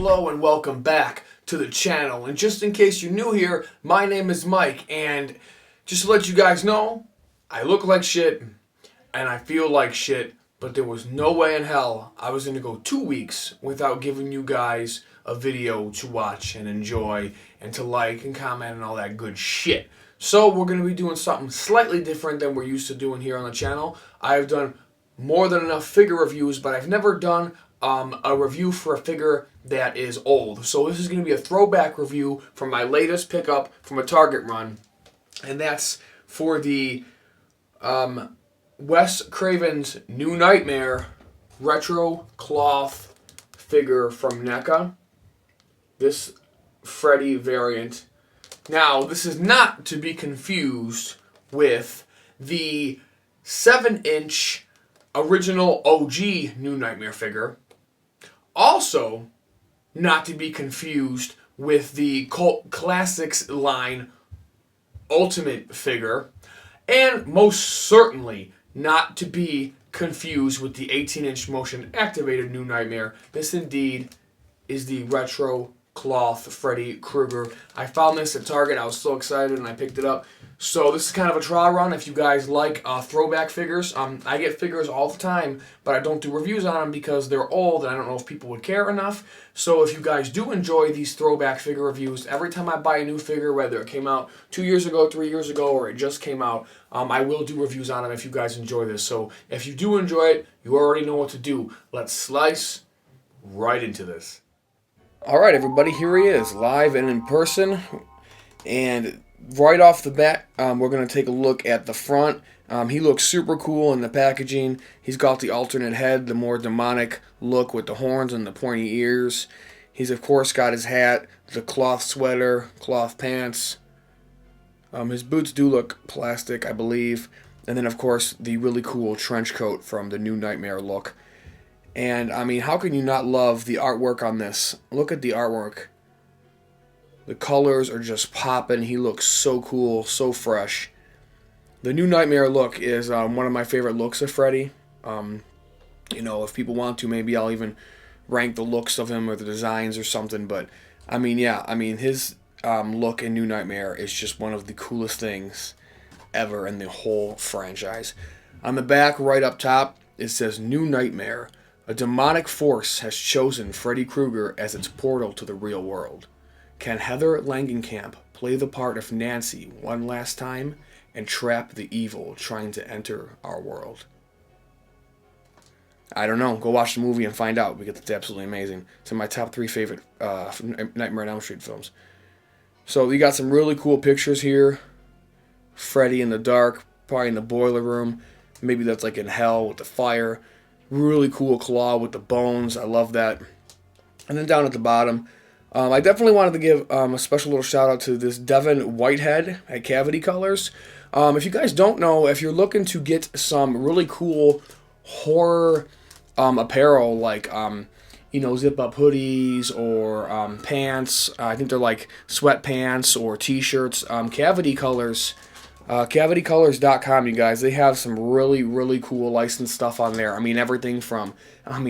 hello and welcome back to the channel. And just in case you're new here, my name is Mike, and just to let you guys know, I look like shit and I feel like shit, but there was no way in hell I was going to go 2 weeks without giving you guys a video to watch and enjoy and to like and comment and all that good shit. So we're going to be doing something slightly different than we're used to doing here on the channel. I've done more than enough figure reviews, but I've never done a review for a figure that is old. So this is going to be a throwback review from my latest pickup from a Target run, and that's for the Wes Craven's New Nightmare retro cloth figure from NECA. This Freddy variant. Now, this is not to be confused with the 7-inch original OG New Nightmare figure. Also, not to be confused with the Cult Classics line Ultimate figure. And most certainly not to be confused with the 18-inch motion activated New Nightmare. This indeed is the retro cloth Freddy Krueger. I found this at Target. I was so excited and I picked it up. So this is kind of a trial run if you guys like throwback figures. I get figures all the time, but I don't do reviews on them because they're old and I don't know if people would care enough. So if you guys do enjoy these throwback figure reviews, every time I buy a new figure, whether it came out 2 years ago, 3 years ago, or it just came out, I will do reviews on them if you guys enjoy this. So if you do enjoy it, you already know what to do. Let's slice right into this. Alright everybody, here he is, live and in person, and right off the bat, we're going to take a look at the front. He looks super cool in the packaging. He's got the alternate head, the more demonic look with the horns and the pointy ears. He's of course got his hat, the cloth sweater, cloth pants. His boots do look plastic, I believe. And then of course the really cool trench coat from the New Nightmare look. And, I mean, how can you not love the artwork on this? Look at the artwork. The colors are just popping. He looks so cool, so fresh. The New Nightmare look is one of my favorite looks of Freddy. You know, if people want to, maybe I'll even rank the looks of him or the designs or something. But, I mean, yeah, I mean, his look in New Nightmare is just one of the coolest things ever in the whole franchise. On the back, right up top, it says New Nightmare. A demonic force has chosen Freddy Krueger as its portal to the real world. Can Heather Langenkamp play the part of Nancy one last time and trap the evil trying to enter our world? I don't know. Go watch the movie and find out because it's absolutely amazing. It's in my top 3 favorite Nightmare on Elm Street films. So you got some really cool pictures here. Freddy in the dark, probably in the boiler room. Maybe that's like in hell with the fire. Really cool claw with the bones. I love that. And then down at the bottom, I definitely wanted to give a special little shout out to this Devin Whitehead at Cavity Colors. If you guys don't know, if you're looking to get some really cool horror apparel, like you know, zip up hoodies or pants, I think they're like sweatpants or t-shirts, Cavity Colors. CavityColors.com, you guys. They have some really, really cool licensed stuff on there. I mean, everything from,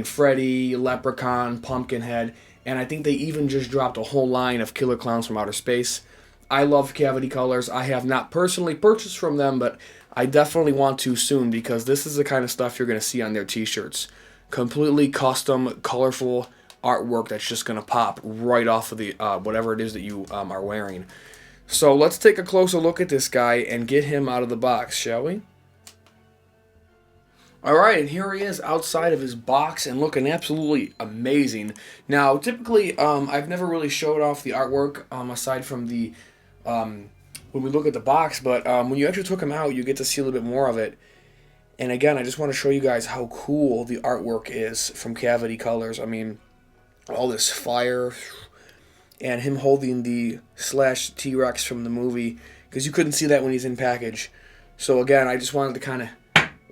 Freddy, Leprechaun, Pumpkinhead, and I think they even just dropped a whole line of Killer Clowns from Outer Space. I love Cavity Colors. I have not personally purchased from them, but I definitely want to soon because this is the kind of stuff you're going to see on their t-shirts. Completely custom, colorful artwork that's just going to pop right off of the whatever it is that you are wearing. So let's take a closer look at this guy and get him out of the box, shall we? Alright, and here he is outside of his box and looking absolutely amazing. Now, typically, I've never really showed off the artwork aside from the when we look at the box, but when you actually took him out, you get to see a little bit more of it. And again, I just want to show you guys how cool the artwork is from Cavity Colors. I mean, all this fire and him holding the Slash T-Rex from the movie, because you couldn't see that when he's in package. So again, I just wanted to kind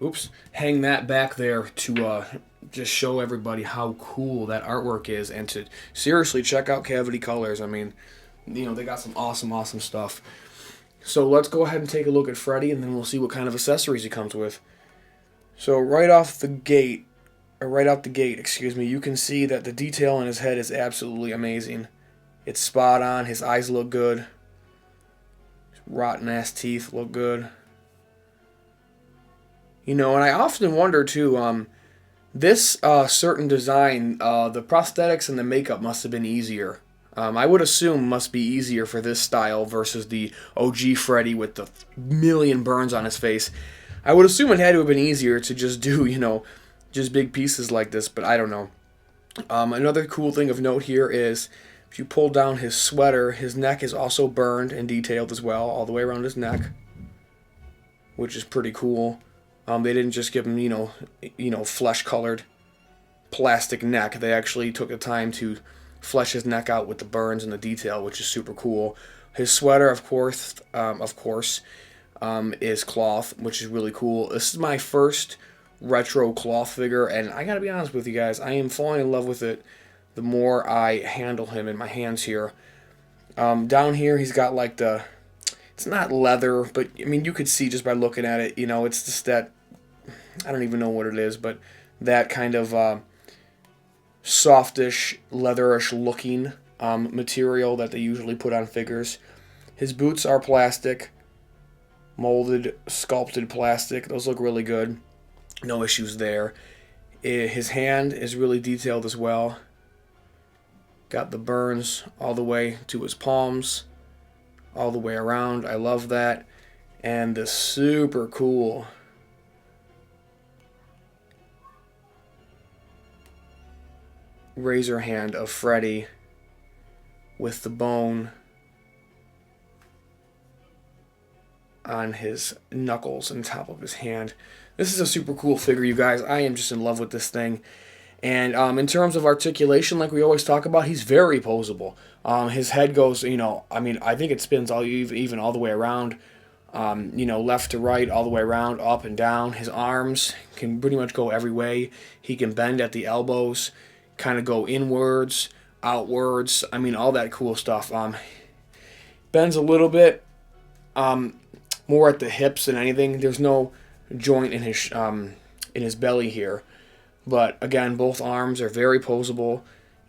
of, hang that back there to just show everybody how cool that artwork is, and to seriously check out Cavity Colors. I mean, you know, they got some awesome, awesome stuff. So let's go ahead and take a look at Freddy, and then we'll see what kind of accessories he comes with. So right off the gate, right out the gate, excuse me, you can see that the detail on his head is absolutely amazing. It's spot on. His eyes look good. His rotten ass teeth look good. You know, and I often wonder too, this certain design, the prosthetics and the makeup must have been easier. I would assume must be easier for this style versus the OG Freddy with the million burns on his face. I would assume it had to have been easier to just do, you know, just big pieces like this, but I don't know. Another cool thing of note here is if you pull down his sweater, his neck is also burned and detailed as well, all the way around his neck, which is pretty cool. They didn't just give him, you know, flesh-colored plastic neck. They actually took the time to flesh his neck out with the burns and the detail, which is super cool. His sweater, of course, is cloth, which is really cool. This is my first retro cloth figure, and I gotta be honest with you guys, I am falling in love with it the more I handle him in my hands here. Down here, he's got like the, it's not leather, but I mean, you could see just by looking at it, you know, it's just that, I don't even know what it is, but that kind of softish, leatherish looking material that they usually put on figures. His boots are plastic, molded, sculpted plastic. Those look really good. No issues there. His hand is really detailed as well. Got the burns all the way to his palms, all the way around. I love that. And the super cool razor hand of Freddy with the bone on his knuckles and top of his hand. This is a super cool figure, you guys. I am just in love with this thing. And in terms of articulation, like we always talk about, he's very poseable. His head goes, you know, I mean, I think it spins even all the way around, you know, left to right, all the way around, up and down. His arms can pretty much go every way. He can bend at the elbows, kind of go inwards, outwards. I mean, all that cool stuff. Bends a little bit, more at the hips than anything. There's no joint in his belly here. But again, both arms are very poseable.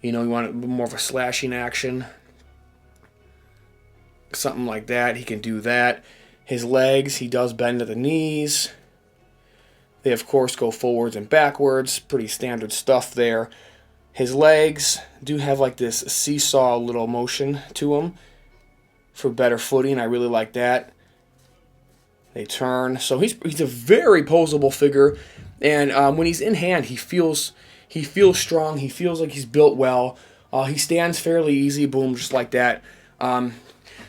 You know, you want more of a slashing action, something like that. He can do that. His legs, he does bend at the knees. They, of course, go forwards and backwards. Pretty standard stuff there. His legs do have like this seesaw little motion to them for better footing. I really like that. They turn. So he's a very poseable figure. And when he's in hand, he feels strong. He feels like he's built well. He stands fairly easy. Boom, just like that.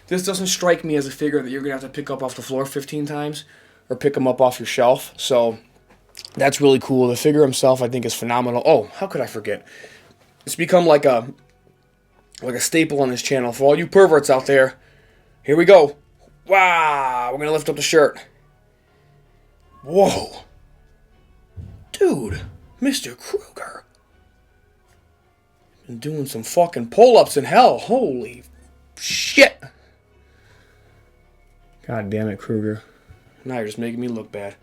This doesn't strike me as a figure that you're going to have to pick up off the floor 15 times or pick him up off your shelf. So that's really cool. The figure himself, I think, is phenomenal. Oh, how could I forget? It's become like a staple on this channel. For all you perverts out there, here we go. Wow, we're going to lift up the shirt. Whoa. Dude, Mr. Krueger. Been doing some fucking pull-ups in hell. Holy shit. God damn it, Krueger. Now you're just making me look bad.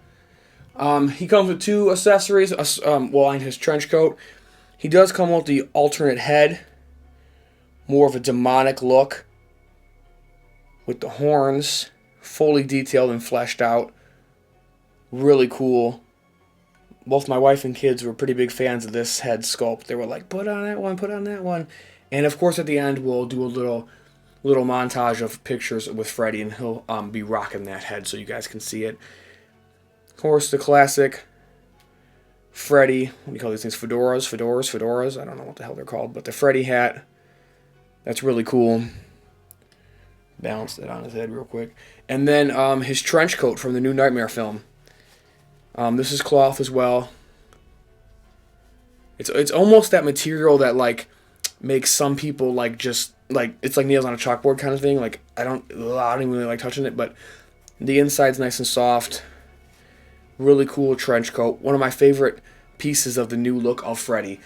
He comes with two accessories. In his trench coat. He does come with the alternate head. More of a demonic look. With the horns. Fully detailed and fleshed out. Really cool. Both my wife and kids were pretty big fans of this head sculpt. They were like, put on that one, put on that one. And of course at the end we'll do a little montage of pictures with Freddy, and he'll be rocking that head so you guys can see it. Of course, the classic Freddy, what do you call these things? Fedoras? I don't know what the hell they're called, but the Freddy hat. That's really cool. Balance that on his head real quick. And then his trench coat from the new Nightmare film. This is cloth as well. It's almost that material that like makes some people like just like it's like nails on a chalkboard kind of thing. Like I don't even really like touching it, but the inside's nice and soft. Really cool trench coat. One of my favorite pieces of the new look of Freddy.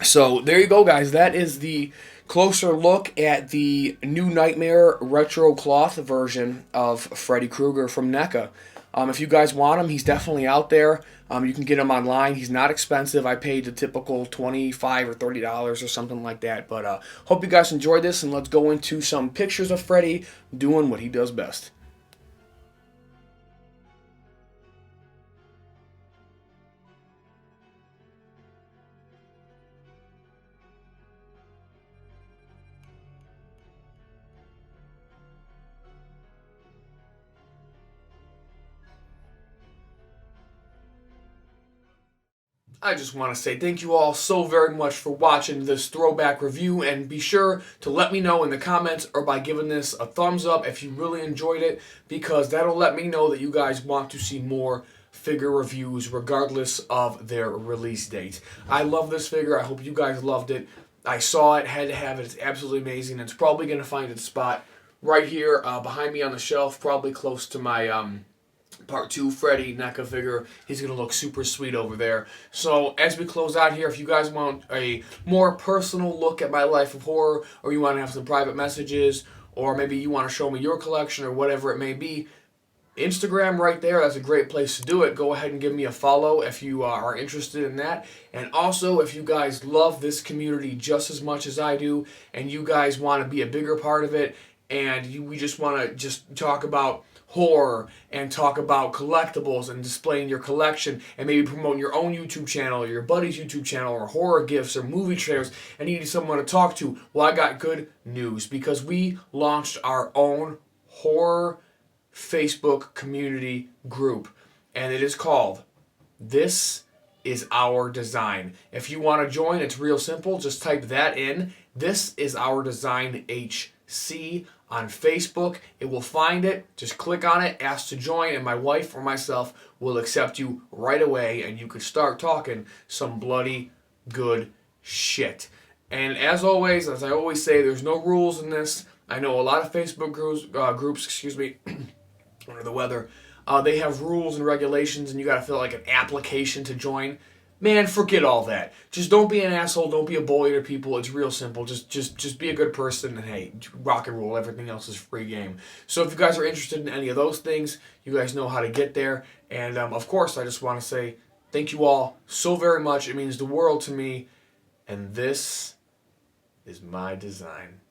So there you go, guys. That is the closer look at the new Nightmare retro cloth version of Freddy Krueger from NECA. If you guys want him, he's definitely out there. You can get him online. He's not expensive. I paid the typical $25 or $30 or something like that. But hope you guys enjoyed this, and let's go into some pictures of Freddy doing what he does best. I just want to say thank you all so very much for watching this throwback review, and be sure to let me know in the comments or by giving this a thumbs up if you really enjoyed it, because that'll let me know that you guys want to see more figure reviews regardless of their release date. I love this figure. I hope you guys loved it. I saw it, had to have it. It's absolutely amazing. It's probably going to find its spot right here behind me on the shelf, probably close to my Part 2 Freddy NECA figure. He's going to look super sweet over there. So as we close out here, if you guys want a more personal look at my life of horror, or you want to have some private messages, or maybe you want to show me your collection or whatever it may be, Instagram right there, that's a great place to do it. Go ahead and give me a follow if you are interested in that. And also, if you guys love this community just as much as I do, and you guys want to be a bigger part of it, and we just want to just talk about horror and talk about collectibles and displaying your collection and maybe promoting your own YouTube channel or your buddy's YouTube channel or horror gifts or movie trailers and needing someone to talk to, well, I got good news, because we launched our own horror Facebook community group, and it is called This Is Our Design. If you want to join, it's real simple. Just type that in. This Is Our Design HC on Facebook. It will find it. Just click on it, ask to join, and my wife or myself will accept you right away, and you can start talking some bloody good shit. And as always, as I always say, there's no rules in this. I know a lot of Facebook groups, under the weather, they have rules and regulations, and you got to fill like an application to join. Man, forget all that. Just don't be an asshole. Don't be a bully to people. It's real simple. Just be a good person, and hey, rock and roll. Everything else is free game. So if you guys are interested in any of those things, you guys know how to get there. And of course, I just want to say thank you all so very much. It means the world to me. And this is my design.